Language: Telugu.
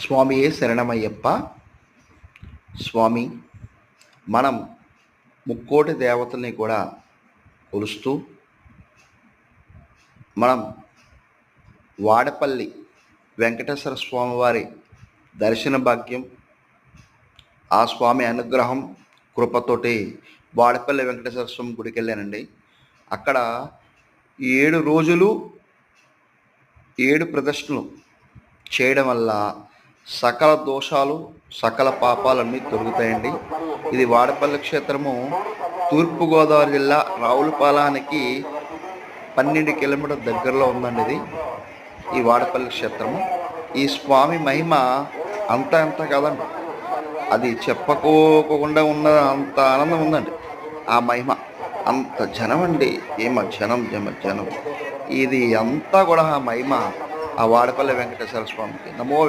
స్వామియే శరణమయ్యప్ప. స్వామి, మనం ముక్కోటి దేవతల్ని కూడా కొలుస్తూ మనం వాడపల్లి వెంకటేశ్వర స్వామి వారి దర్శన భాగ్యం, ఆ స్వామి అనుగ్రహం కృపతోటి వాడపల్లి వెంకటేశ్వర స్వామి గుడికి వెళ్ళానండి. అక్కడ 7 రోజులు 7 ప్రదర్శనలు చేయడం వల్ల సకల దోషాలు, సకల పాపాలన్నీ తొలగుతాయండి. ఇది వాడపల్లి క్షేత్రము తూర్పుగోదావరి జిల్లా రావులపాలానికి 12 కిలోమీటర్ దగ్గరలో ఉందండి. ఇది ఈ వాడపల్లి క్షేత్రము. ఈ స్వామి మహిమ అంత కాదండి, అది చెప్పుకోకుండా ఉన్న అంత ఆనందం ఉందండి. ఆ మహిమ అంత జనం అండి, జనం ఇది అంతా కూడా ఆ మహిమ ఆ వాడపల్లి వెంకటేశ్వర స్వామికి. నమో